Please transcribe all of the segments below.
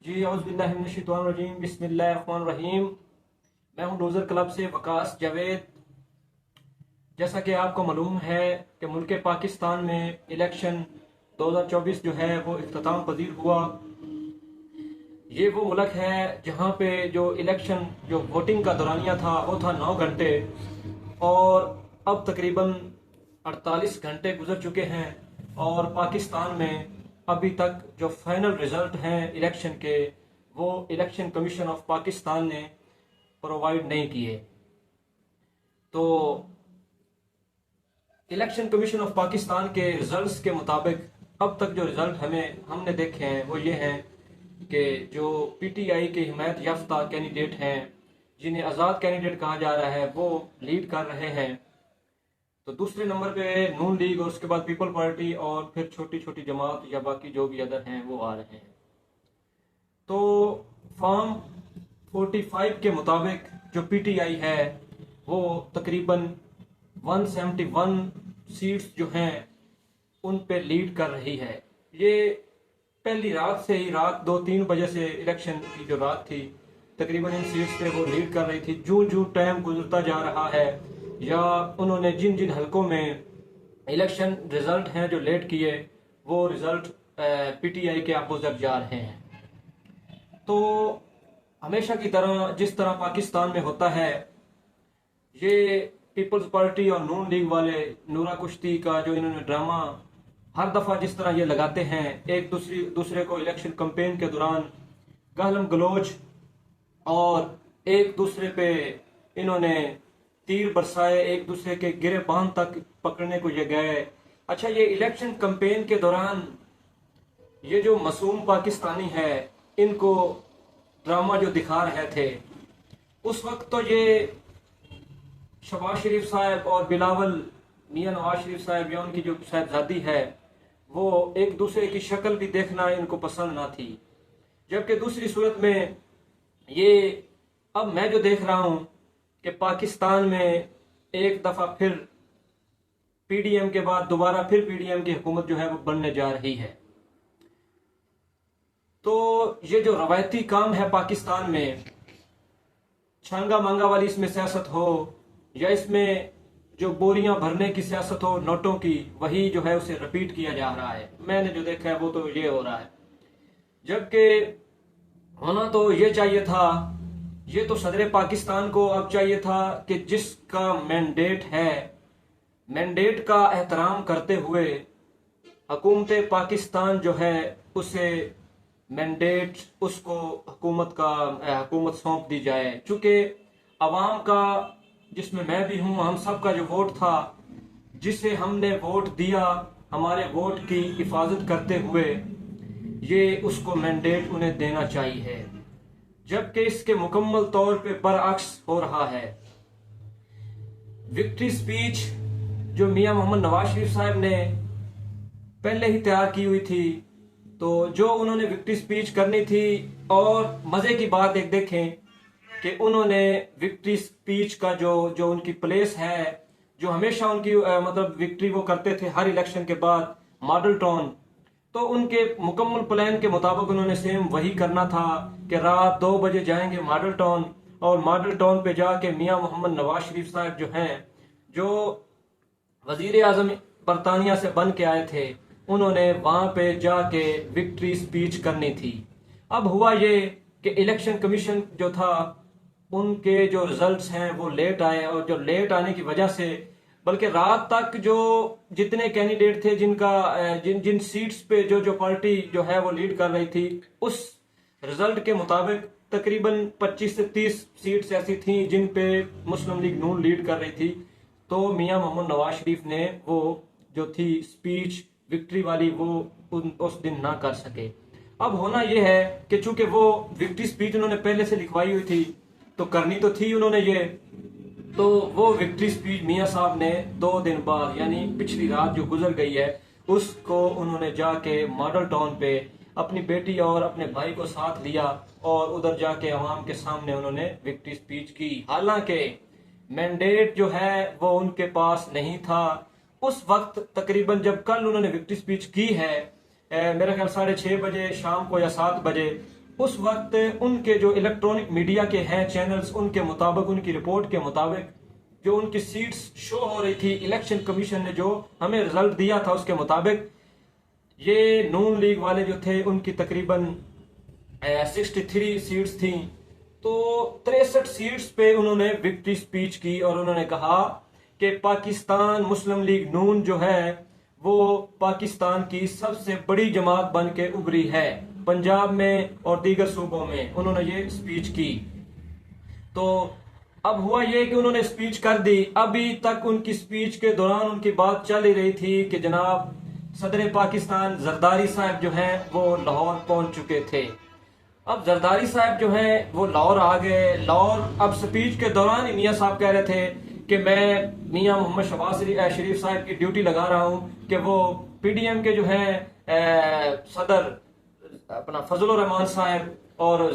जी औज़ुबिल्लाहिमिनश्शैतानिर्रजीम बिस्मिल्लाहिर्रहमानिर्रहीम। मैं हूं डोज़र क्लब से वकास जावेद। जैसा कि आपको मालूम है कि मुल्क पाकिस्तान में इलेक्शन 2024 जो है वो इख्तिताम पजीर हुआ। ये वो मुल्क है जहां पे जो इलेक्शन जो वोटिंग का दौरानिया था वो था 9 घंटे, और अब तकरीबन 48 घंटे गुजर चुके हैं और पाकिस्तान में अभी तक जो फाइनल रिजल्ट हैं इलेक्शन के वो इलेक्शन कमीशन ऑफ पाकिस्तान ने प्रोवाइड नहीं किए। तो इलेक्शन कमीशन ऑफ पाकिस्तान के रिजल्ट्स के मुताबिक अब तक जो रिजल्ट हमने देखे हैं वो ये हैं कि जो पीटीआई के हिमायत याफ्ता कैंडिडेट हैं, जिन्हें आज़ाद कैंडिडेट कहा जा रहा है, वो लीड कर रहे हैं। तो दूसरे नंबर पे नून लीग और उसके बाद पीपल पार्टी और फिर छोटी छोटी जमात या बाकी जो भी अदर हैं वो आ रहे हैं। तो फॉर्म 45 के मुताबिक जो पीटीआई है वो तकरीबन 171 सीट्स जो हैं उन पे लीड कर रही है। ये पहली रात से ही, रात 2-3 बजे से इलेक्शन की जो रात थी, तकरीबन इन सीट्स पे वो लीड कर रही थी। जूं जूं टाइम गुजरता जा रहा है या उन्होंने जिन जिन हलकों में इलेक्शन रिजल्ट हैं जो लेट किए, वो रिजल्ट पीटीआई के अपोजिट जा रहे हैं। तो हमेशा की तरह जिस तरह पाकिस्तान में होता है, ये पीपल्स पार्टी और नून लीग वाले नूरा कुश्ती का जो इन्होंने ड्रामा हर दफा जिस तरह ये लगाते हैं, एक दूसरे को इलेक्शन कैंपेन के दौरान गालम गलोच और एक दूसरे पे इन्होंने तीर बरसाए, एक दूसरे के गिरेबान तक पकड़ने को ये गए। अच्छा, ये इलेक्शन कैंपेन के दौरान ये जो मासूम पाकिस्तानी है, इनको ड्रामा जो दिखा रहे थे, उस वक्त तो ये शहबाज शरीफ साहब और बिलावल मियां नवाज शरीफ साहब या उनकी जो साहबजादी है, वो एक दूसरे की शक्ल भी देखना इनको पसंद ना थी। जबकि दूसरी सूरत में ये अब मैं जो देख रहा हूं कि पाकिस्तान में एक दफा फिर पीडीएम के बाद दोबारा फिर पीडीएम की हुकूमत जो है वो बनने जा रही है। तो ये जो रवायती काम है पाकिस्तान में, छांगा मांगा वाली इसमें सियासत हो या इसमें जो बोरियां भरने की सियासत हो नोटों की, वही जो है उसे रिपीट किया जा रहा है। मैंने जो देखा है वो तो ये हो रहा है। जबकि होना तो ये चाहिए था, ये तो सदर पाकिस्तान को अब चाहिए था कि जिसका मैंडेट है, मैंडेट का एहतराम करते हुए हुकूमत पाकिस्तान जो है उसे मैंडेट उसको हुकूमत सौंप दी जाए। चूंकि अवाम का, जिसमें मैं भी हूं, हम सब का जो वोट था, जिसे हमने वोट दिया, हमारे वोट की हिफाजत करते हुए ये उसको मैंडेट उन्हें देना चाहिए। जबकि इसके मुकम्मल तौर पे बरअक्स हो रहा है। विक्ट्री स्पीच जो मियां मोहम्मद नवाज शरीफ साहब ने पहले ही तैयार की हुई थी, तो जो उन्होंने विक्ट्री स्पीच करनी थी, और मजे की बात एक देखें कि उन्होंने विक्ट्री स्पीच का जो जो उनकी प्लेस है, जो हमेशा उनकी मतलब विक्ट्री वो करते थे हर इलेक्शन के बाद, मॉडल टाउन, तो उनके मुकम्मल प्लान के मुताबिक उन्होंने सेम वही करना था कि रात 2 बजे जाएंगे मॉडल टाउन, और मॉडल टाउन पे जाके मियां मोहम्मद नवाज शरीफ साहब जो हैं, जो वजीर आजम बरतानिया से बन के आए थे, उन्होंने वहां पे जाके विक्ट्री स्पीच करनी थी। अब हुआ ये कि इलेक्शन कमीशन जो था, उनके जो रिजल्ट्स हैं वो लेट आए, और जो लेट आने की वजह से बल्कि रात तक जो जितने कैंडिडेट थे जिन जिन सीट्स पे जो जो पार्टी जो है वो लीड कर रही थी, उस रिजल्ट के मुताबिक तकरीबन 25 से 30 सीट्स ऐसी थी जिन पे मुस्लिम लीग नून लीड कर रही थी। तो मियां मोहम्मद नवाज शरीफ ने वो जो थी स्पीच विक्ट्री वाली वो उस दिन ना कर सके। अब होना यह है कि चूंकि वो विक्ट्री स्पीच उन्होंने पहले से लिखवाई हुई थी, तो करनी तो थी उन्होंने ये, तो वो विक्ट्री स्पीच मियां साहब ने 2 दिन बाद, यानी पिछली रात जो गुजर गई है, उसको उन्होंने जाके मॉडल टाउन पे अपनी बेटी और अपने भाई को साथ लिया और उधर जाके अवाम के सामने उन्होंने विक्ट्री स्पीच की। हालांकि मैंडेट जो है वो उनके पास नहीं था उस वक्त। तकरीबन जब कल उन्होंने विक्ट्री स्पीच की है, मेरा ख्याल 6:30 बजे शाम को या 7 बजे, उस वक्त उनके जो इलेक्ट्रॉनिक मीडिया के हैं चैनल्स, उनके मुताबिक, उनकी रिपोर्ट के मुताबिक जो उनकी सीट्स शो हो रही थी, इलेक्शन कमीशन ने जो हमें रिजल्ट दिया था उसके मुताबिक ये नून लीग वाले जो थे उनकी तकरीबन 63 सीट्स थी। तो 63 सीट्स पे उन्होंने विक्ट्री स्पीच की और उन्होंने कहा कि पाकिस्तान मुस्लिम लीग नून जो है वो पाकिस्तान की सबसे बड़ी जमात बन के उभरी है पंजाब में और दीगर सूबों में। उन्होंने ये स्पीच की। तो अब हुआ ये कि उन्होंने स्पीच कर दी। अभी तक उनकी स्पीच के दौरान उनकी बात चल ही रही थी कि जनाब सदर पाकिस्तान जरदारी साहब जो हैं वो लाहौर पहुंच चुके थे। अब जरदारी साहब जो हैं वो लाहौर आ गए। लाहौर अब स्पीच के दौरान ही मियाँ साहब कह रहे थे कि मैं मियाँ मोहम्मद शहबाज शरीफ साहब की ड्यूटी लगा रहा हूं कि वो पीडीएम के जो हैं सदर अपना फजल रहमान साहब और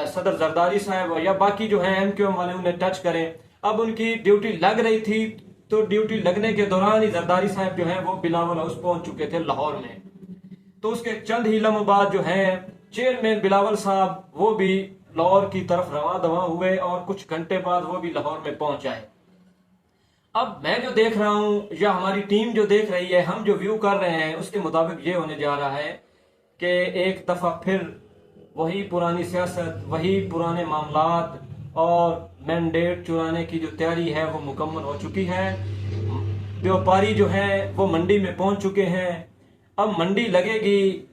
सदर जरदारी साहब या बाकी जो है एमक्यूएम वाले उन्हें टच करें। अब उनकी ड्यूटी लग रही थी, तो ड्यूटी लगने के दौरान ही जरदारी साहब जो है वो बिलावल हाउस पहुंच चुके थे लाहौर में। तो उसके चंद ही लम्हों बाद जो है चेयरमैन बिलावल साहब वो भी लाहौर की तरफ रवा दवा हुए और कुछ घंटे बाद वो भी लाहौर में पहुंच जाए। अब मैं जो देख रहा हूं या हमारी टीम जो देख रही है, हम जो व्यू कर रहे हैं, उसके मुताबिक ये होने जा रहा है कि एक दफा फिर वही पुरानी सियासत, वही पुराने मामलात और मैंडेट चुराने की जो तैयारी है वो मुकम्मल हो चुकी है। व्यापारी जो हैं वो मंडी में पहुंच चुके हैं। अब मंडी लगेगी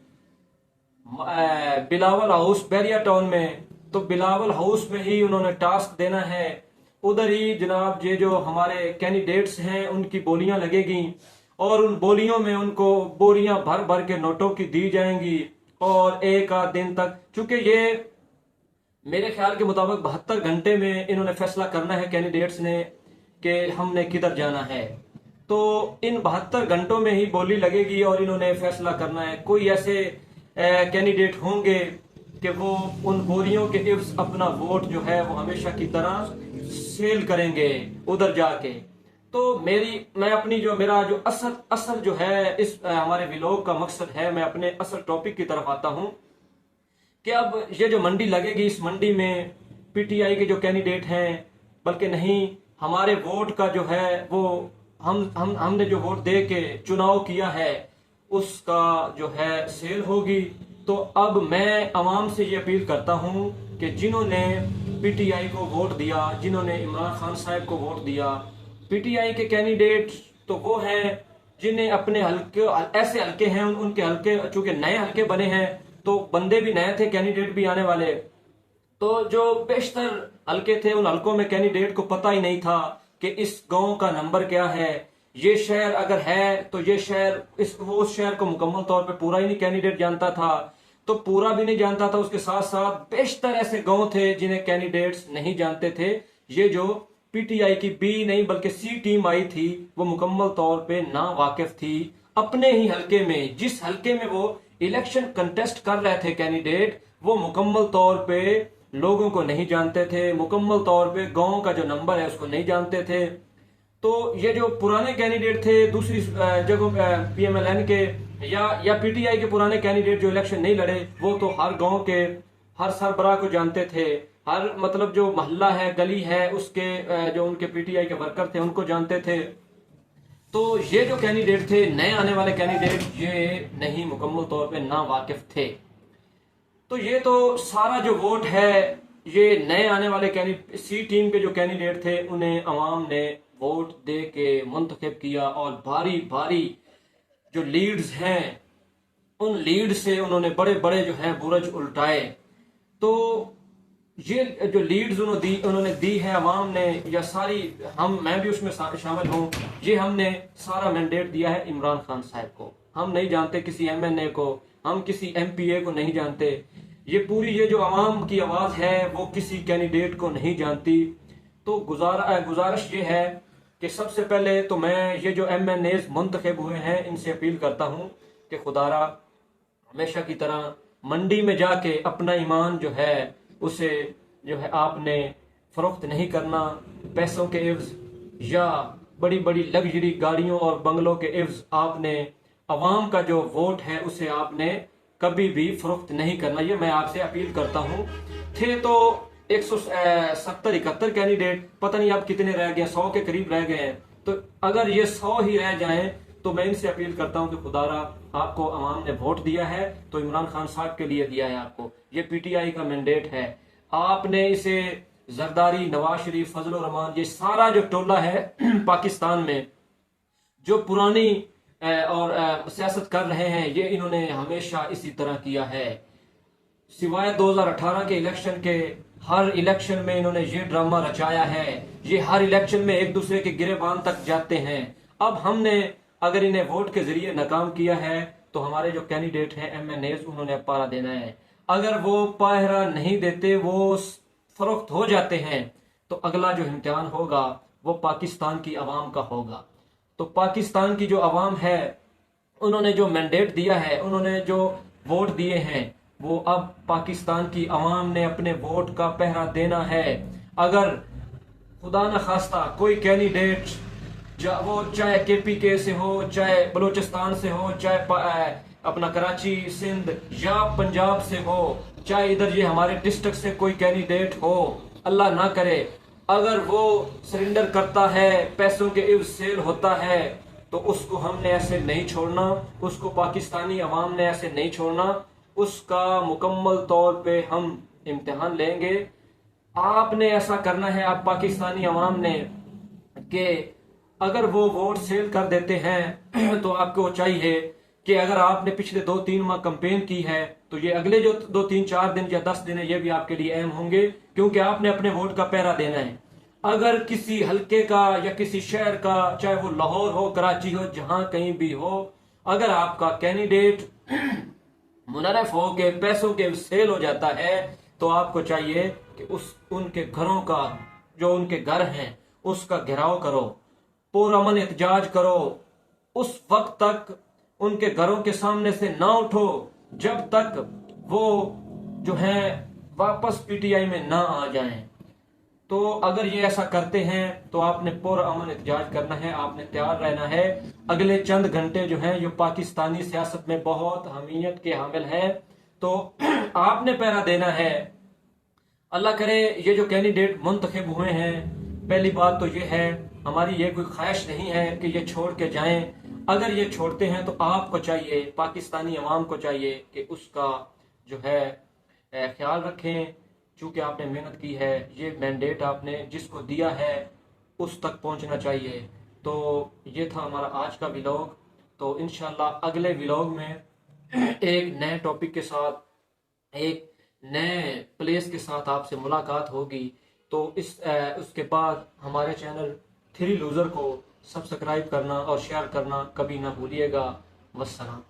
बिलावल हाउस बैरिया टाउन में, तो बिलावल हाउस में ही उन्होंने टास्क देना है। उधर ही जनाब ये जो हमारे कैंडिडेट्स हैं उनकी बोलियां लगेगी और उन बोलियों में उनको बोरियां भर भर के नोटों की दी जाएंगी। और एक आध दिन तक, चूंकि ये मेरे ख्याल के मुताबिक 72 घंटे में इन्होंने फैसला करना है कैंडिडेट्स ने कि हमने किधर जाना है, तो इन 72 घंटों में ही बोली लगेगी और इन्होंने फैसला करना है। कोई ऐसे कैंडिडेट होंगे कि वो उन बोरियों के इव्स अपना वोट जो है वो हमेशा की तरह सेल करेंगे उधर जाके। तो मैं अपनी जो मेरा जो असल जो है इस हमारे व्लॉग का मकसद है, मैं अपने असल टॉपिक की तरफ आता हूं कि अब ये जो मंडी लगेगी, इस मंडी में पीटीआई के जो कैंडिडेट हैं, बल्कि नहीं हमारे वोट का जो है वो हमने जो वोट दे के चुनाव किया है उसका जो है सेल होगी। तो अब मैं अवाम से ये अपील करता हूं कि जिन्होंने पीटीआई को वोट दिया, जिन्होंने इमरान खान साहब को वोट दिया, पीटीआई के कैंडिडेट तो वो हैं जिन्हें अपने हल्के, ऐसे हल्के हैं उनके हल्के चूंकि नए हल्के बने हैं तो बंदे भी नए थे, कैंडिडेट भी आने वाले। तो जो बेशतर हल्के थे उन हल्कों में कैंडिडेट को पता ही नहीं था कि इस गांव का नंबर क्या है, ये शहर अगर है तो ये शहर उस शहर को मुकम्मल तौर पे पूरा ही नहीं कैंडिडेट जानता था, तो पूरा भी नहीं जानता था। उसके साथ साथ बेशतर ऐसे गांव थे जिन्हें कैंडिडेट्स नहीं जानते थे। ये जो पीटीआई की बी नहीं बल्कि सी टीम आई थी वो मुकम्मल तौर पे ना वाकिफ थी अपने ही हल्के में, जिस हल्के में वो इलेक्शन कंटेस्ट कर रहे थे कैंडिडेट, वो मुकम्मल तौर पे लोगों को नहीं जानते थे, मुकम्मल तौर पे गांव का जो नंबर है उसको नहीं जानते थे। तो ये जो पुराने कैंडिडेट थे दूसरी जगहों पीएमएलएन के या पीटीआई के पुराने कैंडिडेट जो इलेक्शन नहीं लड़े, वो तो हर गांव के हर सरबराह को जानते थे, हर मतलब जो मोहल्ला है गली है उसके जो उनके पीटीआई के वर्कर थे उनको जानते थे। तो ये जो कैंडिडेट थे, नए आने वाले कैंडिडेट, ये नहीं मुकम्मल तौर पे ना वाकिफ थे। तो ये तो सारा जो वोट है ये नए आने वाले कैंडिडेट, सी टीम के जो कैंडिडेट थे उन्हें अवाम ने वोट दे के मुंतखब किया और भारी भारी जो लीड्स हैं उन लीड से उन्होंने बड़े बड़े जो है बुरज उल्टाए। तो ये जो लीड्स उन्होंने दी है अवाम ने, या सारी मैं भी उसमें शामिल हूँ, ये हमने सारा मैंडेट दिया है इमरान खान साहब को। हम नहीं जानते किसी एमएनए को, हम किसी एमपीए को नहीं जानते। ये पूरी ये जो अवाम की आवाज है वो किसी कैंडिडेट को नहीं जानती। तो गुजारिश ये है कि सबसे पहले तो मैं ये जो एमएनएज मुंतखब हुए हैं इनसे अपील करता हूँ कि खुदारा हमेशा की तरह मंडी में जाके अपना ईमान जो है उसे जो है आपने फरोख्त नहीं करना। पैसों के इव्ज या बड़ी बड़ी लग्जरी गाड़ियों और बंगलों के इव्ज आपने अवाम का जो वोट है उसे आपने कभी भी फरोख्त नहीं करना, ये मैं आपसे अपील करता हूँ। थे तो 170-71 कैंडिडेट, पता नहीं अब कितने रह गए, 100 के करीब रह गए हैं। तो अगर ये 100 ही रह जाएं तो मैं इनसे अपील करता हूं कि खुदारा आपको अवाम ने वोट दिया है तो इमरान खान साहब के लिए दिया है आपको, ये पीटीआई का मैंडेट है। आपने इसे जरदारी, नवाज शरीफ, फजल रहमान, ये सारा जो टोला है पाकिस्तान में जो पुरानी और सियासत कर रहे हैं, ये इन्होंने हमेशा इसी तरह किया है। सिवाय 2018 के इलेक्शन के, हर इलेक्शन में इन्होंने ये ड्रामा रचाया है। ये हर इलेक्शन में एक दूसरे के गिरेबान तक जाते हैं। अब हमने अगर इन्हें वोट के जरिए नाकाम किया है तो हमारे जो कैंडिडेट हैं MNAs, उन्होंने पहरा देना है। अगर वो पहरा नहीं देते, वो फरोख्त हो जाते हैं, तो अगला जो इम्तिहान होगा वो पाकिस्तान की आवाम का होगा। तो पाकिस्तान की जो आवाम है, उन्होंने जो मैंडेट दिया है, उन्होंने जो वोट दिए हैं, वो अब पाकिस्तान की आवाम ने अपने वोट का पहरा देना है। अगर खुदा न खास्ता कोई कैंडिडेट, वो चाहे KPK से हो, चाहे बलूचिस्तान से हो, चाहे अपना कराची, सिंध या पंजाब से हो, चाहे इधर ये हमारे डिस्ट्रिक्ट से कोई कैंडिडेट हो, अल्लाह ना करे, अगर वो सरेंडर करता है, पैसों के इवज सेल होता है, तो उसको हमने ऐसे नहीं छोड़ना, उसको पाकिस्तानी अवाम ने ऐसे नहीं छोड़ना। उसका मुकम्मल तौर पे हम इम्तिहान लेंगे। आपने ऐसा करना है, आप पाकिस्तानी अवाम ने, कि अगर वो वोट सेल कर देते हैं तो आपको चाहिए कि अगर आपने पिछले 2-3 माह कंपेन की है तो ये अगले जो 2-3-4 दिन या 10 दिन है, ये भी आपके लिए अहम होंगे, क्योंकि आपने अपने वोट का पहरा देना है। अगर किसी हल्के का या किसी शहर का, चाहे वो लाहौर हो, कराची हो, जहां कहीं भी हो, अगर आपका कैंडिडेट मुनरफ हो के पैसों के सेल हो जाता है, तो आपको चाहिए कि उनके घरों का, जो उनके घर हैं, उसका घेराव करो, पुरअमन एहतजाज करो। उस वक्त तक उनके घरों के सामने से ना उठो जब तक वो जो है वापस पीटीआई में ना आ जाएं। तो अगर ये ऐसा करते हैं तो आपने पुरअमन एहतजाज करना है, आपने तैयार रहना है। अगले चंद घंटे जो हैं जो पाकिस्तानी सियासत में बहुत अहमियत के हामिल हैं, तो आपने पहरा देना है। अल्लाह करे ये जो कैंडिडेट मुंतखब हुए हैं, पहली बात तो ये है, हमारी ये कोई ख्वाहिश नहीं है कि ये छोड़ के जाएं। अगर ये छोड़ते हैं तो आपको चाहिए, पाकिस्तानी अवाम को चाहिए कि उसका जो है ख्याल रखें। चूंकि आपने मेहनत की है, ये मैंडेट आपने जिसको दिया है उस तक पहुंचना चाहिए। तो ये था हमारा आज का व्लॉग। तो इंशाल्लाह अगले व्लॉग में एक नए टॉपिक के साथ, एक नए प्लेस के साथ आपसे मुलाकात होगी। तो उसके बाद हमारे चैनल 3 लूज़र को सब्सक्राइब करना और शेयर करना कभी ना भूलिएगा। वस्सलाम।